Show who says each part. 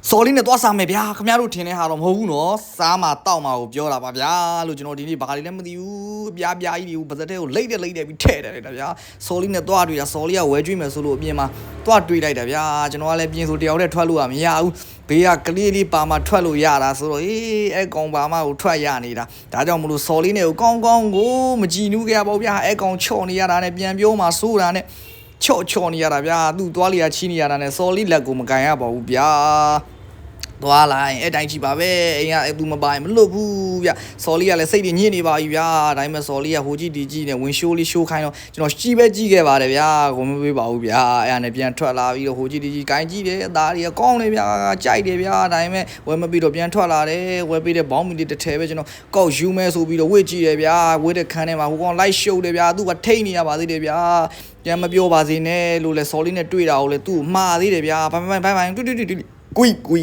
Speaker 1: စော်လေးနဲ့သွားစားမယ်ဗျာခင်ဗျားတို့ထင်တဲ့ဟာတော့မဟုတ်ဘူးနော်စားမှာတောက်မှာကိုပြောတာပါဗျာလို့ကျွန်တော်ဒီနေ့ဘာတွေလည်းမသိဘူးအပြားကြီးတွေပါဇက်တဲ့ကိုလိတ်တယ်ပြီးထဲ့တယ်လိုက်တာဗျာစော်လေးနဲ့သွားတွေ့တာစော်လေးကဝဲကျွေးမယ်ဆိုလို့အပြင်မှာသွားတွေ့လိုက်တာဗျာကျွန်တော်ကလည်းပြင်ဆိုတယောက်တည်းထွက်လို့မရဘူးဘေးကကလေးလေးပါမှထွက်လို့ရတာဆိုတော့အေးအဲကောင်ပါမှကိုထွက်ရနေတာဒါကြောင့်မလို့စော်လေးနဲ့ကိုကောင်းကိုမကြည်နူးကြပါဘူးဗျာအဲကောင်ချော့နေရတာနဲ့ပြန်ပြောမှစိုးတာနဲ့ချော့နေရတာဗျာသူ့သွားလျာချီးနေရတာနဲ့စော်လေးလက်ကိုမကန်ရပါဘူးဗျာသွားလိုက်အဲ့တိုင်းကြည့်ပါပဲအိမ်ကသူမပိုင်မလွတ်ဘူးဗျစော်လေးကလည်းစိတ်တွေညစ်နေပါပြီဗျာဒါပေမဲ့စော်လေးကဟိုကြည့်ဒီကြည့်နဲ့ဝင်ရှိုးလေးရှိုးခိုင်းတော့ကျွန်တော်ကြည့်ခဲ့ပါတယ်ဗျာကိုမပေးပါဘူးဗျာအဲ့ဒါနဲ့ပြန်ထွက်လာပြီးတော့ဟိုကြည့်ဒီကြည့်ဂိုင်းကြည့်တယ်အသားတွေကကောင်းတယ်ဗျာကြိုက်တယ်ဗျာဒါပေမဲ့ဝယ်မပြီးတော့ပြန်ထွက်လာတယ်ဝယ်ပေးတဲ့ဘောင်းမီလေးတစ်ထည်ပဲကျွန်တော်ကောက်ယူမဲဆိုပြီးတော့ဝစ်ကြည့်တယ်ဗျာဝစ်တဲ့ခန်းထဲမှာဟိုကောင်လိုက်ရှုပ်တယ်ဗျာသူကထိတ်နေရပါသေးတယ်ဗျာပြန်မပြောပါစေနဲ့လို့လဲစော်လေးနဲ့တွေ့တာကိုလဲသူ့မှားသေးတယ်ဗျာဘိုင်ကွီ